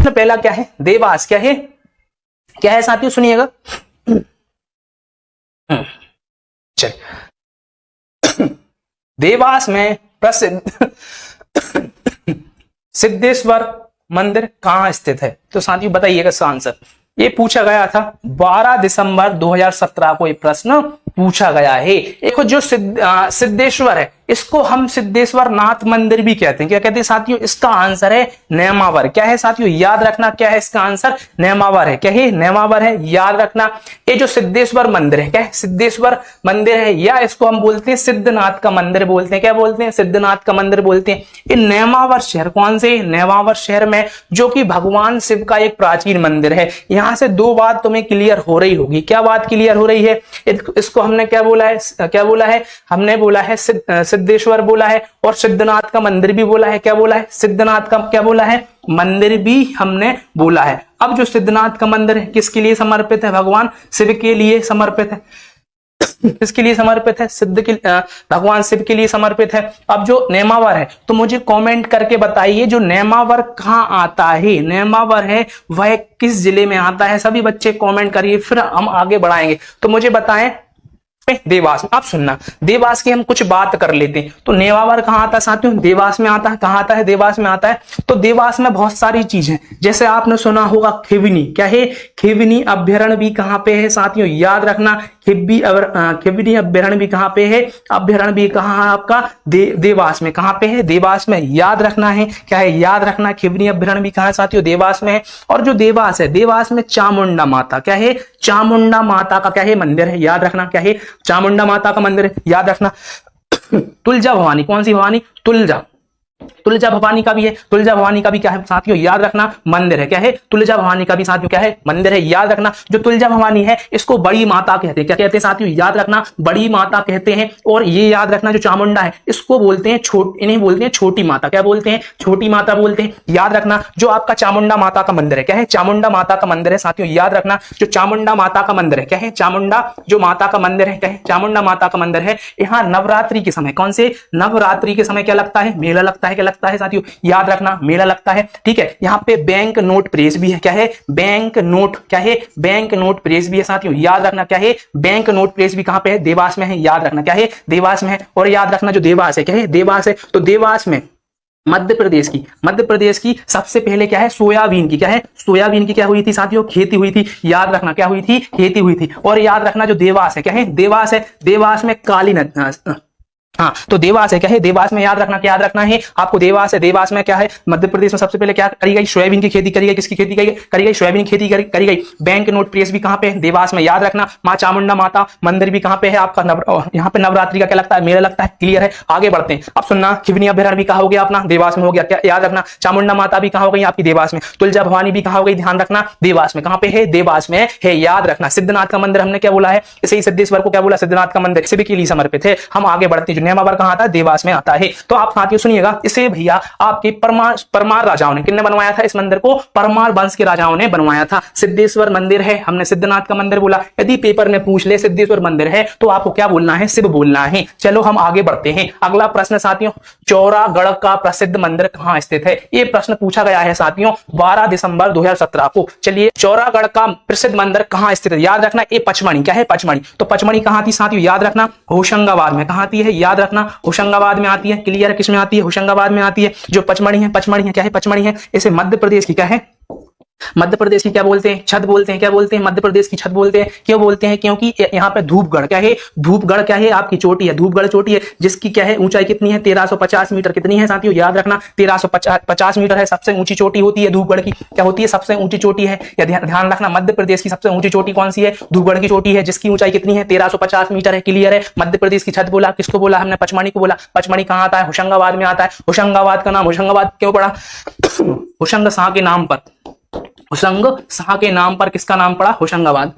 पहला क्या है, देवास। क्या है साथियों, सुनिएगा। चल, देवास में प्रसिद्ध सिद्धेश्वर मंदिर कहां स्थित है? तो साथियों बताइएगा इसका आंसर। ये पूछा गया था 12 दिसंबर 2017 को ये प्रश्न पूछा गया है। देखो जो सिद्धेश्वर है इसको हम सिद्धेश्वर नाथ मंदिर भी कहते हैं। क्या कहते हैं साथियों? इसका आंसर है नेमावर। क्या है साथियों, याद रखना, क्या है इसका आंसर? नेमावर है। क्या है? नेमावर है, याद रखना। ये जो सिद्धेश्वर मंदिर है, क्या है? सिद्धेश्वर मंदिर है, या इसको हम बोलते हैं सिद्धनाथ का मंदिर बोलते हैं। क्या बोलते हैं? सिद्धनाथ का मंदिर बोलते हैं। ये नेमावर शहर कौन से? नेमावर शहर में, जो कि भगवान शिव का एक प्राचीन मंदिर है। यहां से दो बात तुम्हें क्लियर हो रही होगी। क्या बात क्लियर हो रही है? इसको हमने क्या बोला है? हमने बोला है सिद्धेश्वर बोला है, और सिद्धनाथ का मंदिर भी बोला है। क्या बोला है? सिद्धनाथ का क्या बोला है? मंदिर भी हमने बोला है। अब जो सिद्धनाथ का मंदिर है किसके लिए समर्पित है? भगवान शिव के लिए समर्पित है। किसके लिए समर्पित है? भगवान शिव के लिए समर्पित है। अब जो नेमावर है, तो मुझे कमेंट करके बताइए जो नेमावर कहां आता है? नेमावर है वह किस जिले में आता है? सभी बच्चे कमेंट करिए, फिर हम आगे बढ़ाएंगे। तो मुझे बताएं देवास में। आप सुनना, देवास की हम कुछ बात कर लेते हैं। तो नेमावर कहां आता है साथियों? देवास में आता है। कहां आता है? देवास में आता है। तो देवास में बहुत सारी चीजें, जैसे आपने सुना होगा खिवनी। क्या है? खिवनी अभ्यारण्य भी कहां पे है साथियों? याद रखना, खिवनी अभ्यारण्य भी कहां पे है? अभ्यारण्य भी कहां है आपका? देवास में। कहां पे है? देवास में। याद रखना है। क्या है? याद रखना, खिवनी अभ्यारण्य भी कहां है साथियों? देवास में है। और जो देवास है, देवास में चामुंडा माता, क्या है? चामुंडा माता का क्या है? मंदिर है। याद रखना, क्या है? चामुंडा माता का मंदिर है। याद रखना। तुलजा भवानी, कौन सी भवानी? तुलजा भवानी का भी है। तुलजा भवानी का भी क्या है साथियों? याद रखना, मंदिर है। क्या है? तुलजा भवानी का भी साथियों क्या है? मंदिर है। याद रखना, जो तुलजा भवानी है इसको बड़ी माता कहते हैं। क्या कहते हैं साथियों? याद रखना, बड़ी माता कहते हैं। और ये याद रखना, जो चामुंडा है इसको बोलते हैं इन्हें बोलते हैं छोटी माता। क्या बोलते हैं? छोटी माता बोलते हैं। याद रखना, जो आपका चामुंडा माता का मंदिर है, क्या है? चामुंडा माता का मंदिर है साथियों। याद रखना, जो चामुंडा माता का मंदिर है, क्या है? चामुंडा जो माता का मंदिर है, क्या है? चामुंडा माता का मंदिर है। यहाँ नवरात्रि के समय, कौन से? नवरात्रि के समय क्या लगता है? मेला लगता है। क्या लगता है साथियों? याद रखना, मेला लगता है। ठीक है, यहाँ पे बैंक नोट प्रेस भी है। क्या है? बैंक नोट, क्या है? बैंक नोट प्रेस भी है साथियों। याद रखना, क्या है? बैंक नोट प्रेस भी कहां पे है? देवास में है। याद रखना, क्या है? देवास में है। और याद रखना, जो देवास है, क्या है? देवास है। तो देवास में मध्य प्रदेश की सबसे पहले क्या है? सोयाबीन की, क्या है? सोयाबीन की क्या हुई थी साथियों? खेती हुई थी। याद रखना, क्या हुई थी? खेती हुई थी। और याद रखना, जो देवास है, क्या है? देवास है। देवास में काली नदी, हाँ, तो देवास है। क्या है? देवास में। याद रखना, क्या याद रखना है आपको? देवास है। देवास में क्या है? मध्य प्रदेश में सबसे पहले क्या करी गई? सोयाबीन की खेती करी गई। किसकी खेती करी गई? सोयाबीन की खेती करी गई। बैंक नोट प्रेस भी कहां पे है? देवास में। याद रखना, मां चामुंडा माता मंदिर भी कहां पे है आपका? यहाँ पे नवरात्रि का क्या लगता है? मेला लगता है। क्लियर है, आगे बढ़ते हैं। अब सुनना, खिवनी अभ्यारण्य भी कहा हो गया अपना? देवास में हो गया। क्या याद रखना? चामुंडा माता भी कहां हो गई आपकी? देवास में। तुलजा भवानी भी कहां हो गई? ध्यान रखना, देवास में। कहां पे है? देवास में है। याद रखना, सिद्धनाथ का मंदिर हमने क्या बोला है? इसे ही सिद्धेश्वर को क्या बोला? सिद्धनाथ का मंदिर शिव के लिए समर्पित है। हम आगे बढ़ते हैं। जो नेमावर कहां था? देवास में आता है। तो आप साथियों सुनिएगा, इसे भैया आपके परमार राजाओं ने, किसने बनवाया था इस मंदिर को? परमार वंश के राजाओं ने बनवाया था। सिद्धेश्वर मंदिर है, हमने सिद्धनाथ का मंदिर बोला। यदि पेपर में पूछ ले सिद्धेश्वर मंदिर है तो आपको क्या बोलना है? शिव बोलना है। चलो हम आगे बढ़ते हैं। अगला प्रश्न साथियों, चौरागढ़ का प्रसिद्ध मंदिर कहां स्थित है? यह प्रश्न पूछा गया है साथियों 12 दिसंबर 2017 को। चलिए, चौरागढ़ का प्रसिद्ध मंदिर कहां स्थित है? याद रखना, ये पचमढ़ी। क्या है? पचमढ़ी। तो पचमढ़ी कहां थी साथियों? याद रखना, होशंगाबाद में। कहां थी है? याद रखना, होशंगाबाद में आती है। क्लियर है, किस में आती है? होशंगाबाद में आती है। जो पचमढ़ी है, क्या है? पचमढ़ी है। इसे मध्य प्रदेश की क्या है? मध्य प्रदेश की क्या बोलते हैं? छत बोलते हैं। क्या बोलते हैं? मध्य प्रदेश की छत बोलते हैं। क्यों बोलते हैं? क्योंकि यहाँ पे धूपगढ़ क्या है? धूपगढ़ क्या है? आपकी चोटी है। धूपगढ़ चोटी है, जिसकी क्या है? ऊंचाई कितनी है? 1350 मीटर। कितनी है साथियों? याद रखना, 1350 मीटर है। सबसे ऊंची चोटी होती है धूपगढ़ की। क्या होती है? सबसे ऊंची चोटी है। या ध्यान रखना, मध्य प्रदेश की सबसे ऊंची चोटी कौन सी है? धूपगढ़ की चोटी है, जिसकी ऊंचाई कितनी है? 1350 मीटर है। क्लियर है, मध्य प्रदेश की छत बोला। किसको बोला हमने? पचमढ़ी को बोला। पचमढ़ी कहां आता है? होशंगाबाद में आता है। होशंगाबाद का नाम होशंगाबाद क्यों पड़ा? होशंग शाह के नाम पर। होशंग शाह के नाम पर किसका नाम पड़ा? होशंगाबाद।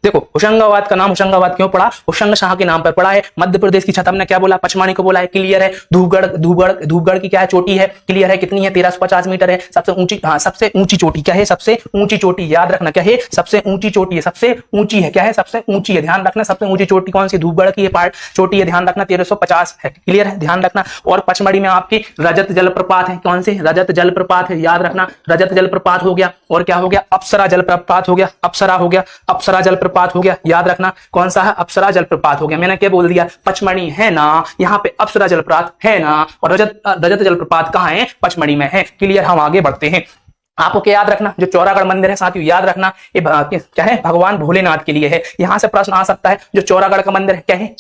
देखो होशंगाबाद का नाम होशंगाबाद क्यों पड़ा, होशंग शाह के नाम पर पड़ा है। मध्य प्रदेश की छत हमने क्या बोला, पचमढ़ी को बोला है, क्लियर है। धूपगढ़ की क्या है, चोटी है, क्लियर है। कितनी है, 1350 मीटर है। सबसे ऊंची, हाँ सबसे ऊंची चोटी क्या है, सबसे ऊंची चोटी, याद रखना क्या है, सबसे ऊंची चोटी है, सबसे ऊंची है, क्या है, सबसे ऊंची है, ध्यान रखना। सबसे ऊंची चोटी कौन सी, धूपगढ़ की पार्ट चोटी है, ध्यान रखना, 1350 है, क्लियर है, ध्यान रखना। और पचमढ़ी में आपकी रजत जलप्रपात है, कौन से, रजत जलप्रपात है, याद रखना। रजत जलप्रपात हो गया, और क्या हो गया, अप्सरा जलप्रपात हो गया, अप्सरा हो गया, अप्सरा जलप्रपात हो गया, याद रखना। कौन सा है, अप्सरा जलप्रपात हो गया। मैंने क्या बोल दिया, पचमढ़ी है ना, यहाँ पे अप्सरा जलप्रपात है ना, और रजत जलप्रपात कहाँ है, पचमढ़ी में है, क्लियर। हम आगे बढ़ते हैं। आपको क्या याद रखना, जो चौरागढ़ मंदिर है साथियों, याद रखना ये क्या है, भगवान भोलेनाथ के लिए है। यहां से प्रश्न आ सकता है, जो चौरागढ़ का मंदिर है क्या है,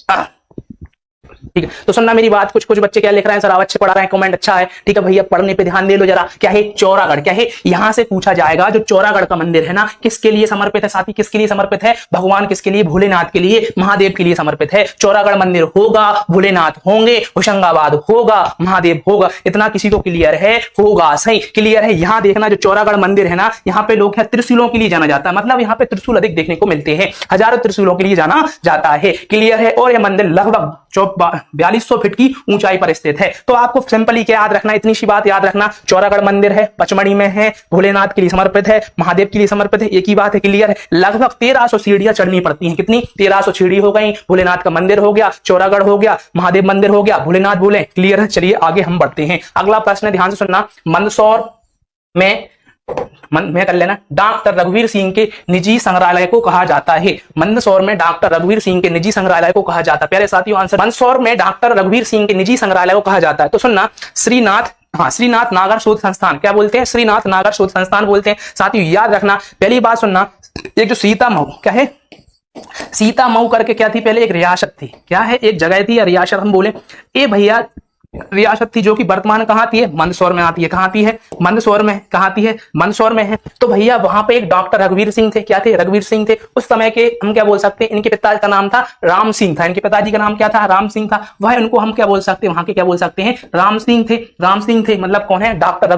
ठीक है। तो सुनना मेरी बात, कुछ कुछ बच्चे क्या लिख रहे हैं, सर आप अच्छे पढ़ा रहे हैं, कमेंट अच्छा है, ठीक है भैया, पढ़ने पे ध्यान दे लो जरा। क्या है, चौरागढ़, क्या है, यहां से पूछा जाएगा जो चौरागढ़ का मंदिर है ना, किसके लिए समर्पित है साथी, किसके लिए समर्पित है, भगवान किसके लिए, भोलेनाथ के लिए, महादेव के लिए समर्पित है। चौरागढ़ मंदिर होगा, भोलेनाथ होंगे, होशंगाबाद होगा, महादेव होगा, इतना किसी को क्लियर है, होगा सही, क्लियर है। यहां देखना, जो चौरागढ़ मंदिर है ना, यहाँ पे लोग त्रिशूलों के लिए जाना जाता है, मतलब यहाँ पे त्रिशूल अधिक देखने को मिलते हैं, हजारों त्रिशूलों के लिए जाना जाता है, क्लियर है। और यह मंदिर लगभग 4200 फीट की ऊंचाई पर स्थित है। तो आपको सिंपली क्या याद रखना, इतनी सी बात याद रखना, चौरागढ़ मंदिर है, पचमढ़ी में है, भोलेनाथ के लिए समर्पित है, महादेव के लिए समर्पित है, एक ही बात है, क्लियर है। लगभग 1300 सीढ़ियां चढ़नी पड़ती हैं, कितनी, 1300 सीढ़ी हो गई। भोलेनाथ का मंदिर हो गया, चौरागढ़ हो गया, महादेव मंदिर हो गया, भोलेनाथ बोले, क्लियर है। चलिए आगे हम बढ़ते हैं। अगला प्रश्न ध्यान से सुनना, मंदसौर में मैं कर लेना, डॉक्टर रघुवीर सिंह के निजी संग्रहालय को कहा जाता है। मंदसौर में डॉक्टर रघुवीर सिंह के निजी संग्रहालय को कहा जाता है। प्यारे साथियों आंसर, मंदसौर में डॉक्टर रघुवीर सिंह के निजी संग्रहालय को कहा जाता है। तो सुनना, श्रीनाथ, हाँ श्रीनाथ नागर शोध संस्थान, क्या बोलते हैं, श्रीनाथ नागर शोध संस्थान बोलते हैं। साथियों याद रखना, पहली बात सुनना, एक जो सीता मऊ, क्या है, सीता मऊ करके क्या थी, पहले एक रियासत थी, क्या है, एक जगह थी या रियासत हम बोले, ए भैया रियासत थी, जो कि वर्तमान कहाँ आती है, मंदसौर में आती है। कहाँ आती है, मंदसौर में, कहाँ आती है, मंदसौर में है। तो भैया वहां पे एक डॉक्टर रघुवीर सिंह थे, क्या थे, रघुवीर सिंह थे। उस समय के हम क्या बोल सकते हैं, इनके पिताजी का नाम था राम सिंह था, इनके पिताजी का नाम क्या था, राम सिंह था। वह उनको हम क्या बोल सकते हैं, वहां के क्या बोल सकते हैं, राम सिंह थे। राम सिंह थे मतलब कौन है, डॉक्टर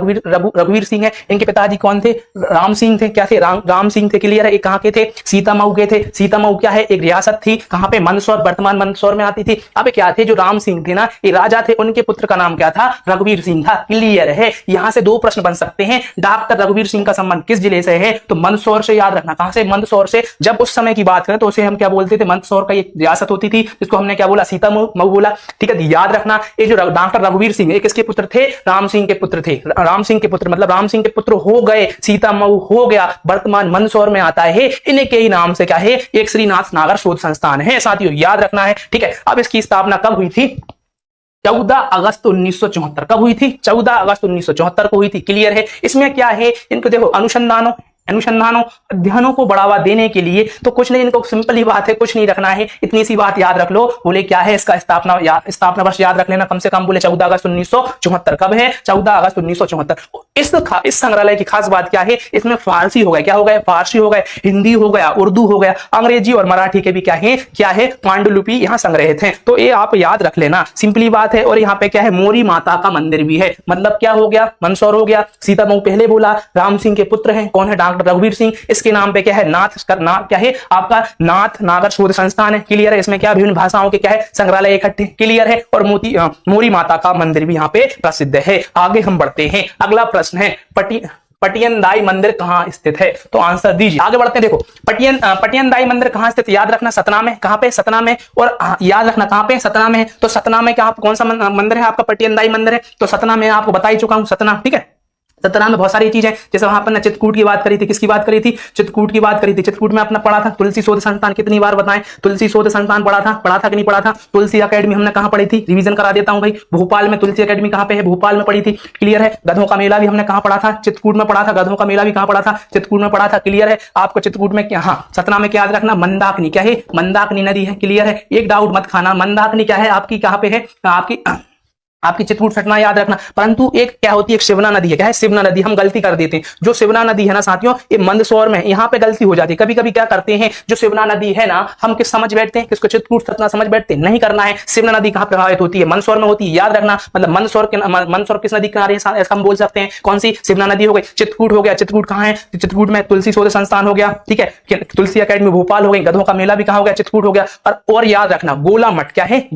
रघुवीर सिंह है, इनके पिताजी कौन थे, राम सिंह थे, क्या थे, राम सिंह थे, क्लियर है। कहाँ के थे, सीतामऊ के थे। सीतामऊ क्या है, एक रियासत थी, कहाँ पे, मंदसौर, वर्तमान मंदसौर में आती थी। अब क्या थे, जो राम सिंह थे ना, ये राजा थे, उनके पुत्र का नाम क्या था, रघुवीर सिंह था, क्लियर है। यहां से दो प्रश्न बन सकते हैं, डॉक्टर रघुवीर सिंह का संबंध किस जिले से है, तो मंदसौर से, याद रखना, कहां से, मंदसौर से। जब उस समय की बात करें तो उसे हम क्या बोलते थे, मंदसौर का एक रियासत होती थी, जिसको हमने क्या बोला, सीतामऊ बोला, ठीक है। याद रखना, ये जो डॉक्टर रघुवीर सिंह किसके पुत्र थे, राम सिंह के पुत्र थे। राम सिंह के पुत्र मतलब राम सिंह के पुत्र हो गए, सीतामऊ हो गया, वर्तमान मंदसौर में आता है। इनके ही नाम से क्या है, एक श्रीनाथ नागर शोध संस्थान है, साथियों याद रखना है, ठीक है। अब इसकी स्थापना कब हुई थी, 14 अगस्त 1974। कब हुई थी, 14 अगस्त 1974 को हुई थी, क्लियर है। इसमें क्या है, इनको देखो, अनुसंधानों अध्ययनों को बढ़ावा देने के लिए, तो कुछ नहीं, इनको सिंपल ही बात है, कुछ नहीं रखना है, इतनी सी बात याद रख लो। बोले क्या है इसका स्थापना वर्ष याद रख लेना, कम से कम बोले 14 अगस्त 1974। कब है, 14 अगस्त 1974। इस संग्रहालय की खास बात क्या है, इसमें फारसी हो गए, क्या हो गए, फारसी हो गए, हिंदी हो गया, उर्दू हो गया, अंग्रेजी और मराठी के भी क्या है पांडुलिपि यहाँ संग्रहित है। तो ये आप याद रख लेना, सिंपली बात है। और यहाँ पे क्या है, मोरी माता का मंदिर भी है, मतलब क्या हो गया, मंदसौर हो गया, सीतामऊ पहले बोला, राम सिंह के पुत्र हैं, कौन है, डॉक्टर रघुवीर सिंह। इसके नाम पे क्या है, क्या है आपका, नाथ नागर शोध संस्थान है, क्लियर है। इसमें क्या, विभिन्न भाषाओं के क्या है, संग्रहालय इकट्ठे, क्लियर है। और मोरी माता का मंदिर भी यहाँ पे प्रसिद्ध है। आगे हम बढ़ते हैं, अगला प्रश्न है, पटियनदाई मंदिर कहाँ स्थित है, तो आंसर दीजिए। आगे बढ़ते हैं, देखो पटियनदाई मंदिर कहाँ स्थित, याद रखना, सतना में। कहाँ पे, सतना में। और याद रखना कहाँ पे, सतना में। तो सतना में क्या, कौन सा मंदिर है आपका, पटियनदाई मंदिर है। तो सतना में आपको बता ही चुका हूँ, सतना, ठीक है। सतना में बहुत सारी चीजें, जैसे वहां पर चित्रकूट की बात करी थी, किसकी बात करी थी, चित्रकूट की बात करी थी। चित्रकूट में अपना पढ़ा था तुलसी शोध संस्थान, कितनी बार बताएं, तुलसी शोध संस्थान पढ़ा था कि नहीं पढ़ा था। तुलसी अकेडमी हमने कहां पढ़ी थी, रिवीजन करा देता हूं भाई, भोपाल में तुलसी अकेडमी कहां पे है, भोपाल में पढ़ी थी, क्लियर है। गधों का मेला भी हमने कहां पढ़ा था, चित्रकूट में पढ़ा था। गधों का मेला भी कहां पढ़ा था, चित्रकूट में पढ़ा था, क्लियर है। आपको चित्रकूट में क्या, हाँ सतना में क्या याद रखना, मंदाकिनी, क्या है, मंदाकिनी नदी है, क्लियर है। एक डाउट मत खाना, मंदाकिनी क्या है आपकी, कहां पे है आपकी आपकी चित्रकूट सतना याद रखना। परंतु एक क्या होती है, एक शिवना नदी है। क्या है? शिवना नदी। हम गलती कर देते हैं, जो शिवना नदी है ना साथियों, ये मंदसौर में, यहाँ पे गलती हो जाती है। कभी कभी क्या करते हैं, जो शिवना नदी है ना, हम किस समझ बैठते हैं, किसको चित्रकूट सतना समझ बैठते हैं। नहीं करना है। शिवना नदी कहाँ प्रभावित होती है? मंदसौर में होती है, याद रखना। मतलब मंदसौर किस नदी किनारे है, ऐसा हम बोल सकते हैं। कौन सी? शिवना नदी हो गई। चित्रकूट हो गया। चित्रकूट कहाँ है? चित्रकूट में तुलसी शोध संस्थान हो गया, ठीक है। तुलसी अकेडमी भोपाल हो गई। गधों का मेला भी कहाँ हो गया? चित्रकूट हो गया। और याद रखना गोला मठ। क्या है?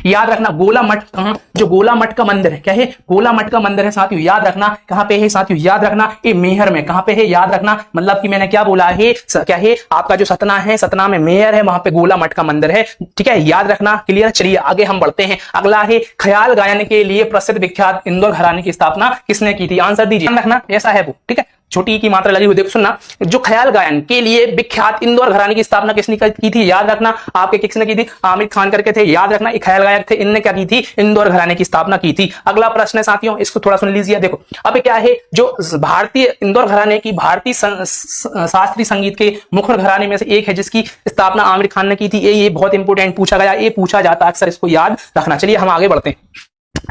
याद रखना गोला मठ कहां, जो गोला मठ का मंदिर है, क्या है? गोला मठ का मंदिर है साथियों, याद रखना। कहां पे है साथियों? याद रखना ये मेहर में। कहां पे है? याद रखना। मतलब कि मैंने क्या बोला है, क्या है आपका जो सतना है, सतना में मेहर है, वहां पे गोला मठ का मंदिर है, ठीक है। याद रखना, क्लियर। चलिए आगे हम बढ़ते हैं। अगला है ख्याल गायन के लिए प्रसिद्ध विख्यात इंदौर घराने की स्थापना किसने की थी? आंसर दीजिए। ध्यान रखना ऐसा है वो, ठीक है। छोटी की मात्रा लगी हुई, देखो सुनना। जो ख्याल गायन के लिए विख्यात इंदौर घराने की स्थापना किसने की थी? याद रखना। आपके किसने की थी? आमिर खान करके थे, याद रखना। एक ख्याल गायक थे, इनने क्या की थी? इंदौर घराने की स्थापना की थी। अगला प्रश्न है साथियों, इसको थोड़ा सुन लीजिए। देखो अब क्या है, जो भारतीय इंदौर घराने की भारतीय शास्त्रीय संगीत के मुख्य घराने में से एक है, जिसकी स्थापना आमिर खान ने की थी। ये बहुत इंपोर्टेंट पूछा गया, ये पूछा जाता है अक्सर, इसको याद रखना। चलिए हम आगे बढ़ते हैं।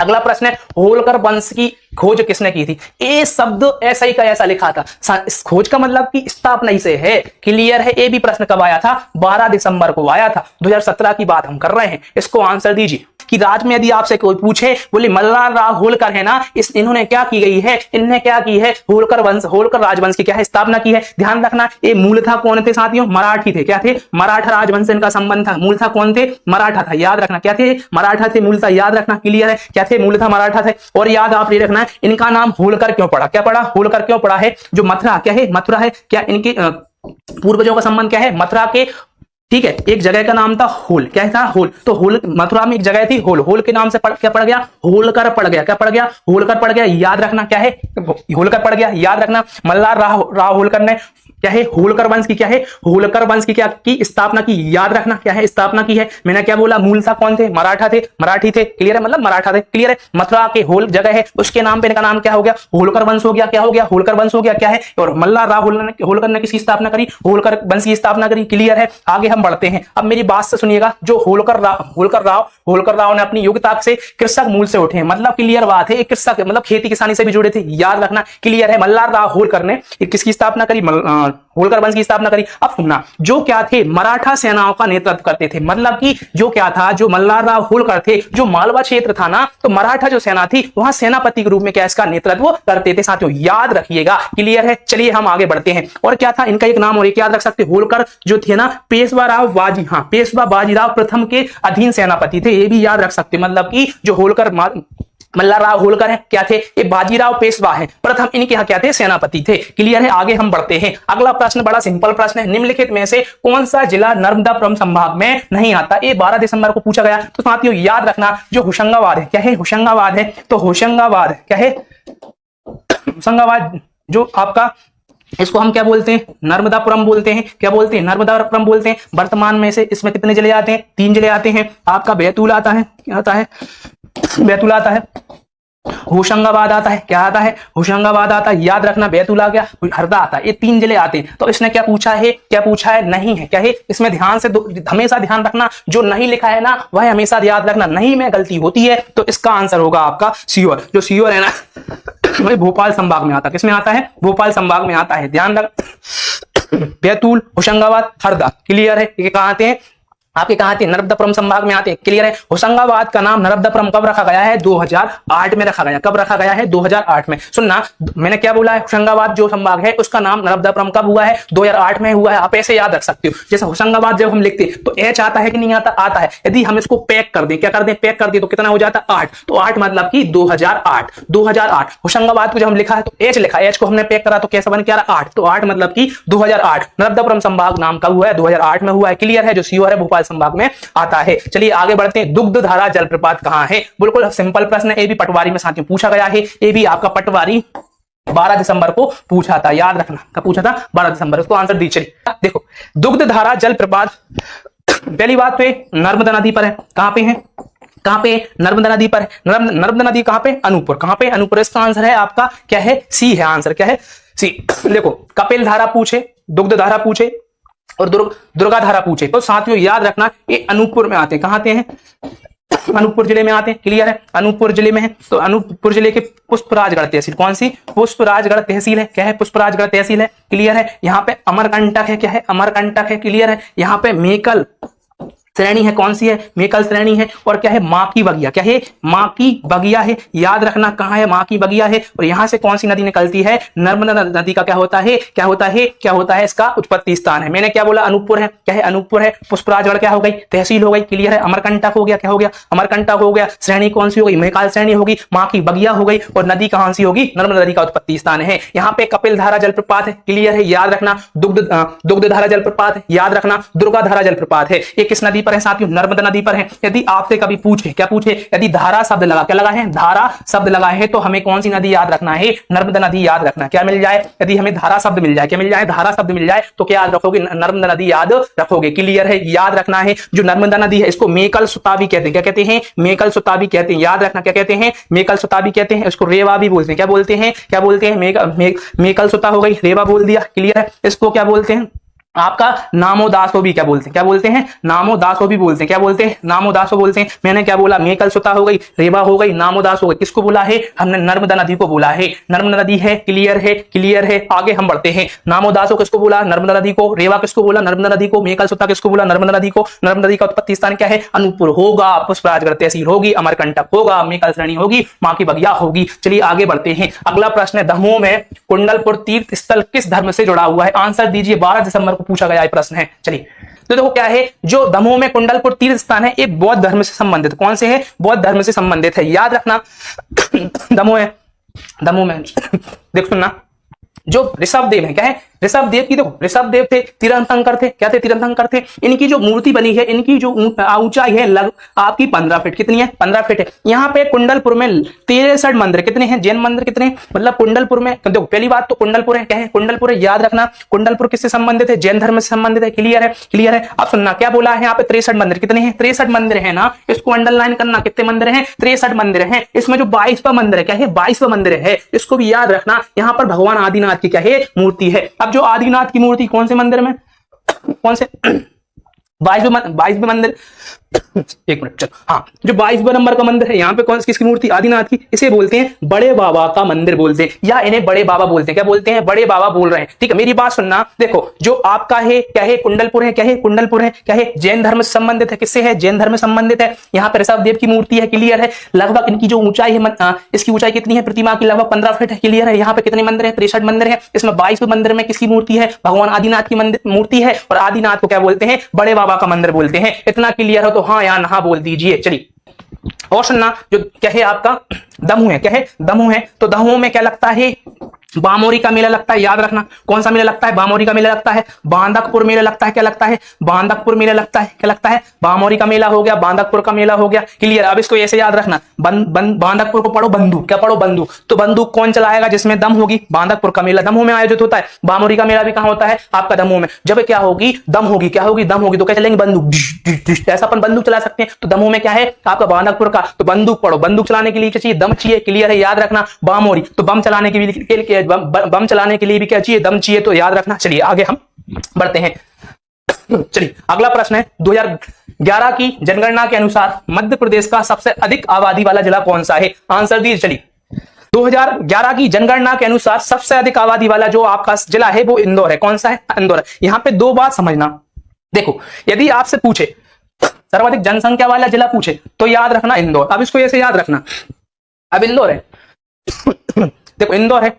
अगला प्रश्न है, होलकर वंश की खोज किसने की थी? ये शब्द ऐसा ही का ऐसा लिखा था। इस खोज का मतलब कि स्थापना इसे है, क्लियर है। ये भी प्रश्न कब आया था? 12 दिसंबर को आया था। 2017 की बात हम कर रहे हैं। इसको आंसर दीजिए। कि राज में यदि आपसे कोई पूछे, बोले मल्हार राव होलकर है ना, इन्होंने क्या की गई है, इन्हें क्या की है? होलकर वंश, होलकर राजवंश की क्या है? स्थापना की है। ध्यान रखना, ये मूलतः कौन थे साथियों? मराठी थे। क्या थे? मराठा राजवंश से इनका संबंध था। मूलतः कौन थे? मराठा था। याद रखना, क्या थे? मराठा थे मूलतः, याद रखना, क्लियर है। क्या थे? मूलतः मराठा थे। और याद आप ये रखना, इनका नाम होलकर क्यों पड़ा? क्या पड़ा? होलकर क्यों पड़ा है? जो मथुरा, क्या है? मथुरा है। क्या इनके पूर्वजों का संबंध क्या है? मथुरा के, ठीक है। एक जगह का नाम था होल, क्या था? होल। तो होल, मथुरा में एक जगह थी होल, होल के नाम से क्या पड़ गया? होलकर पड़ गया। क्या पड़ गया? होलकर पड़ गया। याद रखना, क्या है? होलकर पड़ गया, याद रखना। मल्हार राव होलकर ने क्या है? होलकर वंश की, क्या है? होलकर वंश की क्या की? स्थापना की। याद रखना, क्या है? स्थापना की है। मैंने क्या बोला? मूलतः कौन थे? मराठा थे, मराठी थे, क्लियर है। मतलब मराठा थे, क्लियर है। मथुरा के होल जगह है, उसके नाम पे इनका नाम क्या हो गया? होलकर वंश हो गया। क्या हो गया? होलकर वंश हो गया। क्या है? और मल्हार राव होलकर ने किसकी स्थापना करी? होलकर वंश की स्थापना करी, क्लियर है। आगे हम बढ़ते हैं। अब मेरी बात से सुनिएगा। जो होलकर राव ने अपनी योग्यता से कृषक मूल से उठे, मतलब क्लियर बात है, एक कृषक मतलब खेती किसानी से भी जुड़े थे, याद रखना, क्लियर है। मल्हार राव होलकर ने किसकी स्थापना करी? होलकर वंश की स्थापना करी। अब सुनना, जो क्या थे? मराठा सेनाओं का नेतृत्व करते थे। मतलब कि जो क्या था, जो मल्हार राव होलकर थे, जो मालवा क्षेत्र था ना, तो मराठा जो सेना थी, वहां सेनापति के रूप में क्या इसका नेतृत्व करते थे साथियों, याद रखिएगा, क्लियर है। चलिए हम आगे बढ़ते हैं। और क्या था इनका एक नाम और एक याद रख सकते, होलकर जो थे ना, पेशवा बाजीराव प्रथम के अधीन सेनापति थे, ये भी याद रख सकते। मतलब कि जो होलकर मल्हार राव होलकर है, क्या थे? ये बाजीराव पेशवा है प्रथम, इनके यहाँ क्या थे? सेनापति थे, क्लियर है। आगे हम बढ़ते हैं। अगला प्रश्न बड़ा सिंपल प्रश्न है। निम्नलिखित में से कौन सा जिला नर्मदापुरम संभाग में नहीं आता? ये 12 दिसंबर को पूछा गया। तो साथियों याद रखना, जो होशंगाबाद है, क्या है? होशंगाबाद है। तो होशंगाबाद क्या है? होशंगाबाद जो आपका, इसको हम क्या बोलते हैं? नर्मदापुरम बोलते हैं। क्या बोलते हैं? नर्मदापुरम बोलते हैं। वर्तमान में से इसमें कितने जिले आते हैं? 3 जिले आते हैं। आपका बैतूल आता है, क्या आता है? बैतूल आता है, होशंगाबाद आता है, क्या आता है? होशंगाबाद आता है, याद रखना। बैतूल आ गया, हरदा आता है, ये 3 जिले आते हैं। तो इसने क्या पूछा है? क्या पूछा है? नहीं है। क्या है? इसमें ध्यान से हमेशा ध्यान रखना, जो नहीं लिखा है ना, वह हमेशा याद रखना। नहीं में गलती होती है, तो इसका आंसर होगा आपका सीहोर। जो सीहोर है ना, वही भोपाल संभाग में आता है। किसमें आता है? भोपाल संभाग में आता है, ध्यान रख। बैतूल, होशंगाबाद, हरदा, क्लियर है। ये कहाँ आते हैं? आपके कहाँ आते हैं? नर्मदापुरम संभाग में आते हैं, क्लियर है। होशंगाबाद का नाम नर्मदापुरम कब रखा गया है? 2008 में रखा गया। कब रखा गया है? 2008 में। सुनना, मैंने क्या बोला है? होशंगाबाद जो संभाग है उसका नाम नर्मदापुरम कब हुआ है? 2008 में हुआ है। आप ऐसे याद रख सकते हो। जैसे होशंगाबाद जब हम लिखते हैं तो एच आता है कि नहीं आता? आता है। यदि हम इसको पैक कर दें, क्या कर दें? पैक कर दें, तो कितना हो जाता? 8। तो 8 मतलब कि 2008। होशंगाबाद को जब हम लिखा है तो एच लिखा, एच को हमने पैक करा तो कैसा बन के आ रहा? 8। तो 8 मतलब कि 2008। नर्मदापुरम संभाग नाम कब हुआ है? 2008 में हुआ है, क्लियर है। जो सीहोर है भोपाल संभाग में आता है। चलिए आगे बढ़ते हैं। दुग्धधारा जलप्रपात कहां है? बिल्कुल सिंपल प्रश्न है, ये भी पटवारी में साथियों पूछा गया है। ये भी आपका पटवारी 12 दिसंबर को पूछा था, याद रखना। कब पूछा था? 12 दिसंबर। इसको आंसर दीजिए। देखो, दुग्धधारा जलप्रपात पहली बात तो नर्मदा नदी पर है। कहां पे है? कहां पे? नर्मदा नदी पर है। नर्मदा नदी कहां पे? अनूपपुर। कहां पे? अनूपपुर। इसका आंसर है आपका क्या है? सी है आंसर। क्या है? सी। देखो, कपिल धारा पूछे, दुग्ध धारा पूछे और दुर्गा धारा पूछे, तो साथियों याद रखना ये अनूपपुर में आते हैं। कहां आते हैं? अनूपपुर जिले में आते हैं, क्लियर है, अनूपपुर जिले में है। तो अनूपपुर जिले के पुष्पराजगढ़ तहसील, कौन सी? पुष्पराजगढ़ तहसील है, क्या है? पुष्पराजगढ़ तहसील है, क्लियर है। यहाँ पे अमरकंटक है, क्या है? अमरकंटक है, क्लियर है। यहाँ पे मेकल श्रेणी है, कौन सी है? मेकल श्रेणी है। और क्या है? माँ की बगिया, क्या है? माँ की बगिया है, याद रखना कहाँ है? माँ की बगिया है। और यहाँ से कौन सी नदी निकलती है? नर्मदा नदी का क्या होता है? क्या होता है? क्या होता है? इसका उत्पत्ति स्थान है। मैंने क्या बोला? अनूपपुर है, क्या है? अनूपपुर है। पुष्पराजगढ़ क्या हो गई? तहसील हो गई, क्लियर है। अमरकंटक हो गया, क्या हो गया? अमरकंटक हो गया। श्रेणी कौन सी हो गई? मेकाल श्रेणी होगी। माँ की बगिया हो गई। और नदी कहां सी होगी? नर्मदा नदी का उत्पत्ति स्थान है। यहाँ पे कपिल धारा जलप्रपात है, क्लियर है, याद रखना। दुग्ध धारा जलप्रपात है, याद रखना। दुर्गा धारा जलप्रपात है। ये किस नदी पर है साथियों? नर्मदा नदी पर है। यदि आपसे कभी पूछे, क्या पूछे? यदि धारा शब्द लगा, क्या लगा है? धारा शब्द लगा है, तो हमें कौन सी नदी याद रखना है? नर्मदा नदी याद रखना। क्या मिल जाए? यदि हमें धारा शब्द मिल जाए, क्या मिल जाए? धारा शब्द मिल जाए, तो क्या याद रखोगे? नर्मदा नदी याद रखोगे, क्लियर है, याद रखना है। जो नर्मदा नदी है इसको मेकल सुता भी कहते हैं, क्या कहते हैं? मेकल सुता भी कहते हैं, याद रखना। क्या कहते हैं? मेकल सुता भी कहते हैं। इसको रेवा भी बोलते हैं, क्या बोलते हैं? क्या बोलते हैं? मेकल सुता हो गई, रेवा बोल दिया, क्लियर है। इसको क्या बोलते हैं? आपका नामोदासो भी क्या बोलते हैं? क्या बोलते हैं? नामोदासो भी बोलते हैं, क्या बोलते हैं? नामोदासो बोलते हैं। मैंने क्या बोला? मेकल सुता हो गई, रेवा हो गई, नामोदास हो गई। किसको बोला है? हमने नर्मदा नदी को बोला है। नर्मदा नदी है, क्लियर है, क्लियर है। आगे हम बढ़ते हैं। नामोदासो किसको बोला? नर्मदा नदी को। रेवा किसको बोला? नर्मदा नदी को। मेकल सुता किसको बोला? नर्मदा नदी को। नर्मदा नदी का उत्पत्ति स्थान क्या है? अनूपपुर होगा, पुष्पराजगढ़ तहसील होगी, अमरकंटक होगा, मेकल श्रेणी होगी, माँ की बगिया होगी। चलिए आगे बढ़ते हैं। अगला प्रश्न है, दमोह में कुंडलपुर तीर्थ स्थल किस धर्म से जुड़ा हुआ है? आंसर दीजिए। 12 दिसंबर को पूछा गया प्रश्न है। चलिए तो देखो क्या है, जो दमोह में कुंडलपुर तीर्थ स्थान है, ये बौद्ध धर्म से संबंधित, कौन से है? बौद्ध धर्म से संबंधित है, याद रखना। दमोह में देख सुनना, जो ऋषभदेव है, क्या है? ऋषभदेव की, देखो ऋषभदेव थे, तीर्थंकर थे, क्या थे? तीर्थंकर थे। इनकी जो मूर्ति बनी है, इनकी जो ऊंचाई है आपकी 15 फीट, कितनी है? 15 फीट है। यहाँ पे कुंडलपुर में 63 मंदिर, कितने हैं? जैन मंदिर कितने? मतलब कुंडलपुर में देखो, पहली बात तो कुंडलपुर है, क्या है? कुंडलपुर है, याद रखना। कुंडलपुर किससे संबंधित है? जैन धर्म से संबंधित है, क्लियर है, क्लियर है। अब सुनना क्या बोला है यहाँ पे? 63 मंदिर, कितने हैं? 63 मंदिर है ना, इसको अंडरलाइन करना। कितने मंदिर हैं? 63 मंदिर हैं। इसमें जो 22वां मंदिर है, क्या है? 22वां मंदिर है, इसको भी याद रखना। यहाँ पर भगवान आदिनाथ की क्या है? मूर्ति है। अब जो आदिनाथ की मूर्ति कौन से मंदिर में? कौन से? 22वें मंदिर, एक मिनट चलो। हाँ, जो 22वें नंबर का मंदिर है, यहाँ पे कौन किसकी मूर्ति? आदिनाथ की। इसे बोलते हैं बड़े बाबा का मंदिर बोलते हैं, या इन्हें बड़े बाबा बोलते हैं। क्या बोलते हैं? बड़े बाबा बोल रहे हैं, ठीक है। मेरी बात सुनना, देखो जो आपका है, क्या है? कुंडलपुर है, क्या है? कुंडलपुर है, क्या है? जैन धर्म से संबंधित है। किससे है? जैन धर्म से संबंधित है। यहाँ पे ऋषभदेव की मूर्ति है, क्लियर है। लगभग इनकी जो ऊंचाई है, इसकी ऊंचाई कितनी है? प्रतिमा की लगभग 15 फीट है, क्लियर है। यहाँ पे कितने मंदिर है? 63 मंदिर है। इसमें 22वें मंदिर में किसकी मूर्ति है? भगवान आदिनाथ की मूर्ति है। और आदिनाथ को क्या बोलते हैं? बड़े बाबा का मंदिर बोलते हैं। इतना क्लियर हो तो हाँ या ना बोल दीजिए। चलिए और सुनना, जो क्या है आपका? दमोह है, क्या है? दमोह है। तो दमोह में क्या लगता है? बामोरी का मेला लगता है, याद रखना। कौन सा मेला लगता है? बामोरी का मेला लगता है। बांदकपुर मेला लगता है, क्या लगता है? बांदकपुर मेला लगता है, क्या लगता है? बामोरी का मेला हो गया, बांदकपुर का मेला हो गया, क्लियर। अब इसको ऐसे याद रखना, बांदकपुर को पढ़ो बंदूक, क्या पढ़ो? बंदूक। तो बंदूक कौन चलाएगा? जिसमें दम होगी। बांदकपुर का मेला दमोह में आयोजित होता है। बामोरी का मेला भी कहां होता है? आपका दमोह में। जब क्या होगी? दम होगी, क्या होगी? दम होगी, तो क्या चलेंगे? बंदूक। ऐसा अपन बंदूक चला सकते हैं। तो दमोह में क्या है आपका? बांदकपुर का। तो बंदूक पढ़ो। बंदूक चलाने के लिए क्या चाहिए? दम चाहिए, क्लियर है, याद रखना। बामोरी, तो बम चलाने के लिए बम चलाने के लिए भी क्या चाहिए? दम चाहिए, तो याद रखना। चलिए आगे हम बढ़ते हैं। चलिए अगला प्रश्न है, 2011 की जनगणना के अनुसार मध्य प्रदेश का सबसे अधिक आबादी वाला जिला कौन सा है? आंसर दीजिए। चलिए 2011 की जनगणना के अनुसार सबसे अधिक आबादी वाला जो आपका जिला है वो इंदौर है। कौन सा है? इंदौर है। यहां पे दो बात समझना, देखो यदि आपसे पूछे सर्वाधिक जनसंख्या वाला जिला पूछे तो याद रखना इंदौर। अब इसको ऐसे याद रखना, अब इंदौर है देखो इंदौर है,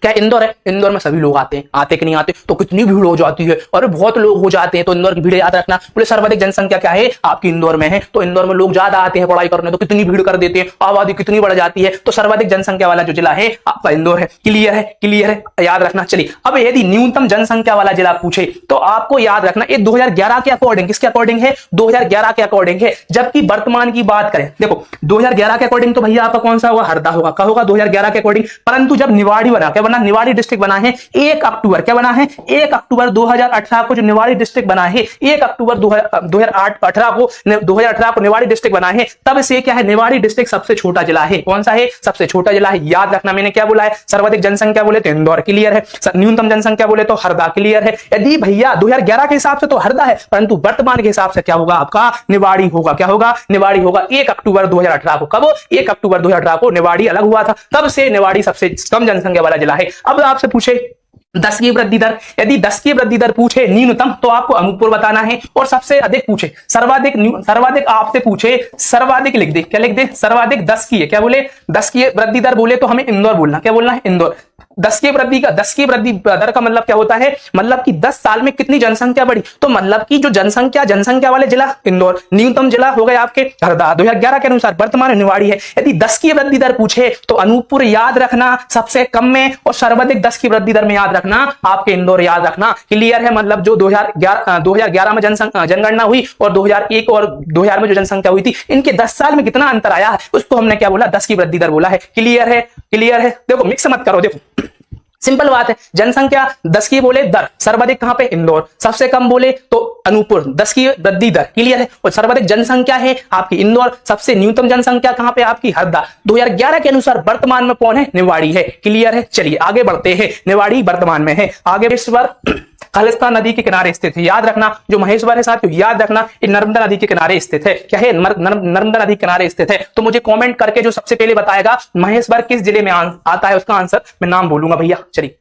क्या इंदौर है? इंदौर में सभी लोग आते हैं, आते कि नहीं आते? तो कितनी भीड़ हो जाती है, और बहुत लोग हो जाते हैं, तो इंदौर की भीड़ याद रखना। बोले सर्वाधिक जनसंख्या क्या है आपकी? इंदौर में है, तो इंदौर में लोग ज्यादा आते हैं पढ़ाई करने, तो कितनी भीड़ कर देते हैं, आबादी कितनी बढ़ जाती है। तो सर्वाधिक जनसंख्या वाला जो जिला है आपका इंदौर है, क्लियर है, क्लियर है, याद रखना। चलिए अब यदि न्यूनतम जनसंख्या वाला जिला पूछे तो आपको याद रखना ये 2011 के अकॉर्डिंग, किसके अकॉर्डिंग है? 2011 के अकॉर्डिंग है। जबकि वर्तमान की बात करें, देखो 2011 के अकॉर्डिंग तो भैया आपका कौन सा होगा? हरदा होगा। क्या होगा? 2011 के अकॉर्डिंग। परंतु जब निवाड़ी बना, क्या बना? बना, निवाड़ी डिस्ट्रिक्ट बना है 1 अक्टूबर, क्या बना है 1 अक्टूबर 2018 को जो निवाड़ी डिस्ट्रिक्ट बना है 1 अक्टूबर 2018 को निवाड़ी डिस्ट्रिक्ट बना है, तब से क्या है निवाड़ी डिस्ट्रिक्ट सबसे छोटा जिला है। कौन सा है? सबसे छोटा जिला है। याद रखना मैंने क्या बोला है, सर्वाधिक जनसंख्या बोले तो इंदौर क्लियर है, न्यूनतम जनसंख्या बोले तो हरदा क्लियर है। यदि भैया 2011 के हिसाब से तो हरदा है, परंतु वर्तमान के हिसाब से क्या होगा आपका निवाड़ी होगा। क्या होगा? निवाड़ी होगा। 1 अक्टूबर 2018 को, कब? 1 अक्टूबर 2018 को निवाड़ी अलग हुआ था, तब से निवाड़ी सबसे कम जनसंख्या वाला जिला है। अब आपसे पूछे 10 की वृद्धि दर, यदि 10 की वृद्धि दर पूछे न्यूनतम तो आपको अनूपपुर बताना है, और सबसे अधिक पूछे सर्वाधिक आपसे पूछे सर्वाधिक लिख दे, क्या लिख दे? सर्वाधिक 10 की है, क्या बोले 10 की वृद्धि दर बोले तो हमें इंदौर बोलना, क्या बोलना है? इंदौर। 10 की वृद्धि दर का मतलब क्या होता है? मतलब कि 10 साल में कितनी जनसंख्या बढ़ी, तो मतलब कि जो जनसंख्या वाले जिला इंदौर, न्यूनतम जिला हो गए आपके हरदा। 2011 के अनुसार वर्तमान निवाड़ी है। यदि 10 की वृद्धि दर पूछे तो अनूपपुर याद रखना सबसे कम में, और सर्वाधिक 10 की वृद्धि दर में याद रखना आपके इंदौर याद रखना। क्लियर है? मतलब जो 2011 में जनगणना हुई और 2001 और 2000 में जो जनसंख्या हुई थी, इनके 10 साल में कितना अंतर आया है उसको हमने क्या बोला? 10 की वृद्धि दर बोला है। क्लियर है? क्लियर है? देखो मिक्स मत करो, देखो सिंपल बात है। जनसंख्या 10 की बोले दर सर्वाधिक कहां पे? इंदौर। सबसे कम बोले तो अनूपपुर। 10 की वृद्धि दर क्लियर है, और सर्वाधिक जनसंख्या है आपकी इंदौर, सबसे न्यूनतम जनसंख्या कहां पे? आपकी हरदा। 2011 के अनुसार वर्तमान में कौन है? निवाड़ी है। क्लियर है? चलिए आगे बढ़ते हैं। निवाड़ी वर्तमान में है। आगे महेश्वर खालिस्तान नदी के किनारे स्थित है। याद रखना जो महेश्वर है साथियों, याद रखना ये नर्मदा नदी के किनारे स्थित है। क्या है? नर्मदा नदी के किनारे स्थित है। तो मुझे कमेंट करके जो सबसे पहले बताएगा महेश्वर किस जिले में आता है, उसका आंसर मैं नाम बोलूंगा भैया। चलिए